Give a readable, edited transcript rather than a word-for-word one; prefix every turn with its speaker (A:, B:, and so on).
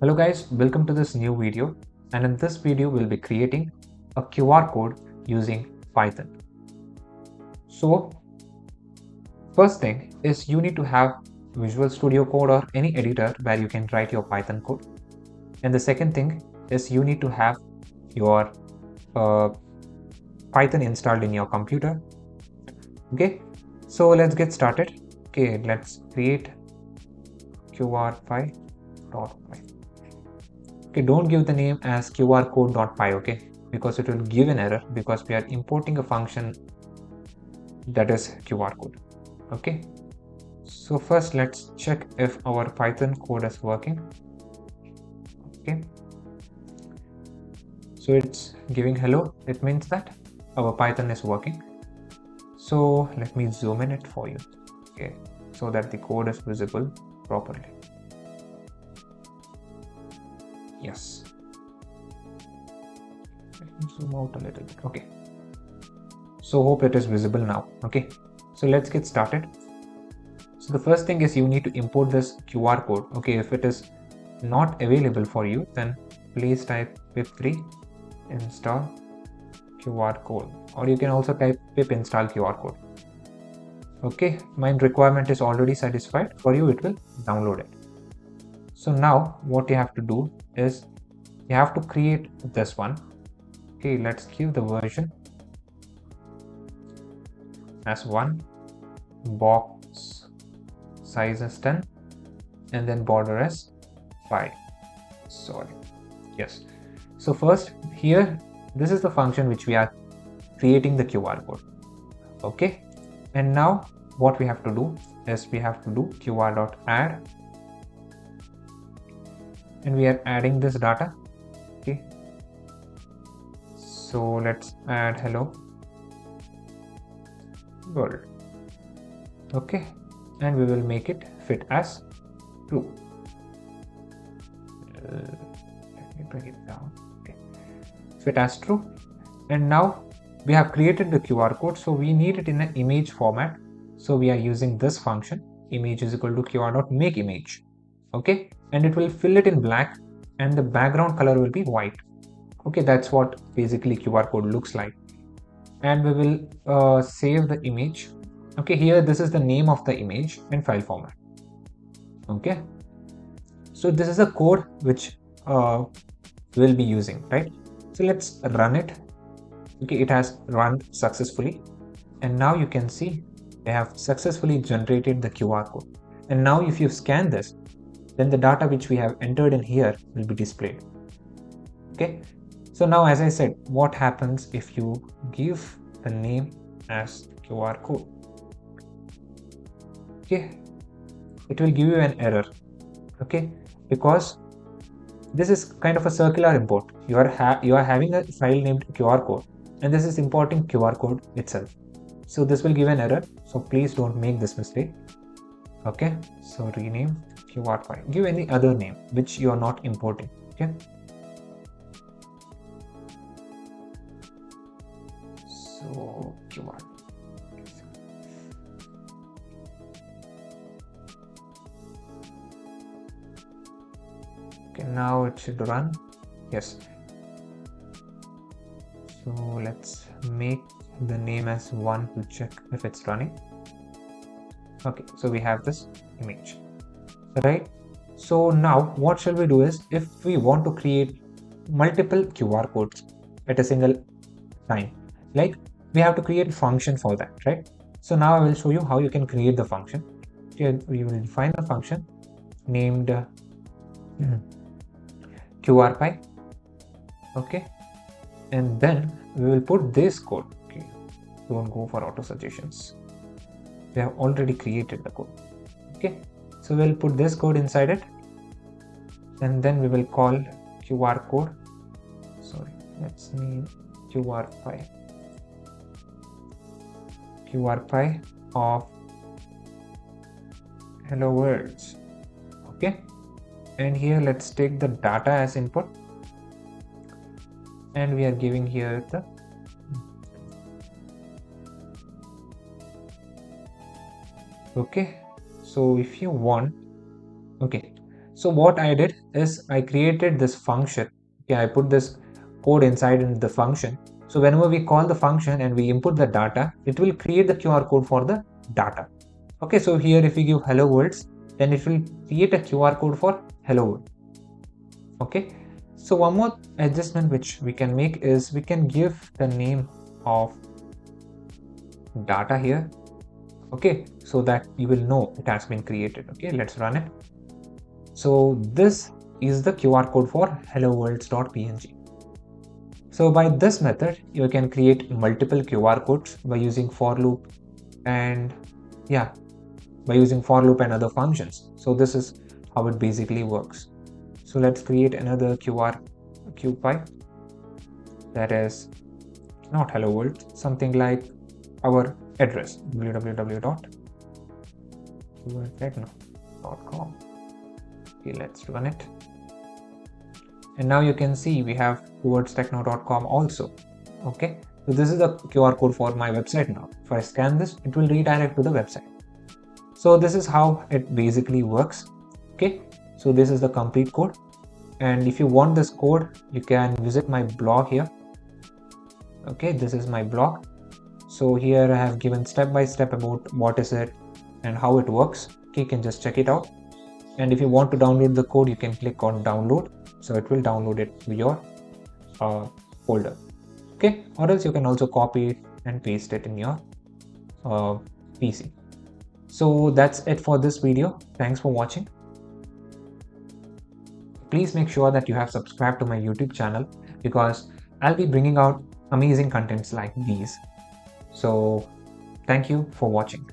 A: Hello guys, welcome to this new video, and in this video we'll be creating a QR code using Python. So first thing is you need to have Visual Studio Code or any editor where you can write your Python code. And the second thing is you need to have your Python installed in your computer. Okay, so let's get started. Okay, let's create qr5.py. Okay, don't give the name as QRCode.py, okay, because it will give an error because we are importing a function that is QR code. Okay, so first let's check if our Python code is working. Okay, so it's giving hello. It means that our Python is working. So let me zoom in it for you, okay, so that the code is visible properly. Yes, let me zoom out a little bit. Okay, so hope it is visible now. Okay, so let's get started. So the first thing is you need to import this QR code. Okay, if it is not available for you, then please type pip3 install QR code, or you can also type pip install QR code. Okay, my requirement is already satisfied. For you, it will download it. So now what you have to do is you have to create this one. Okay, let's give the version as 1, box size is 10, and then border as 5. Sorry, yes. So first here, this is the function which we are creating the QR code. Okay, and now what we have to do is we have to do qr.add, and we are adding this data. Okay, so let's add hello world. Okay, and we will make it fit as true. Let me bring it down. Okay, fit as true. And now we have created the QR code, so we need it in an image format. So we are using this function, image is equal to qr.makeImage. Okay, and it will fill it in black and the background color will be white. Okay, that's what basically QR code looks like. And we will save the image. Okay, here this is the name of the image in file format. Okay, so this is a code which we'll be using, right? So let's run it. Okay, it has run successfully, and now you can see they have successfully generated the QR code. And now if you scan this, then the data which we have entered in here will be displayed. Okay, so now as I said, what happens if you give the name as QR code? Okay, it will give you an error. Okay, because this is kind of a circular import. You are having a file named QR code, and this is importing QR code itself. So this will give an error. So please don't make this mistake. Okay, so rename QR file. Give any other name which you are not importing. Okay. So QR. Okay, now it should run. Yes. So let's make the name as 1 to check if it's running. Okay, so we have this image, right? So now what shall we do is, if we want to create multiple QR codes at a single time, like we have to create a function for that, right? So now I will show you how you can create the function. Here we will define a function named QRPy. Okay, and then we will put this code. Okay, don't go for auto suggestions. We have already created the code. Okay, so we'll put this code inside it, and then we will call QR code. Sorry, let's name QRPy. QRPy of hello world. Okay, and here let's take the data as input, and we are giving here the okay. So if you want, okay, So what I did is I created this function. Okay, I put this code inside in the function. So whenever we call the function and we input the data, it will create the QR code for the data. Okay, so here if we give hello worlds, then it will create a QR code for hello world. Okay, so one more adjustment which we can make is we can give the name of data here. Okay, so that you will know it has been created. Okay, let's run it. So this is the QR code for helloworlds.png. So by this method, you can create multiple QR codes by using for loop and by using for loop and other functions. So this is how it basically works. So let's create another QPy that is not hello world, something like our address www.towardstechno.com. Okay, let's run it. And now you can see we have towardstechno.com also. Okay, so this is the QR code for my website now. If I scan this, it will redirect to the website. So this is how it basically works. Okay, so this is the complete code. And if you want this code, you can visit my blog here. Okay, this is my blog. So here I have given step by step about what is it and how it works. Okay, you can just check it out. And if you want to download the code, you can click on download. So it will download it to your folder. Okay, or else you can also copy it and paste it in your PC. So that's it for this video. Thanks for watching. Please make sure that you have subscribed to my YouTube channel because I'll be bringing out amazing contents like these. So thank you for watching.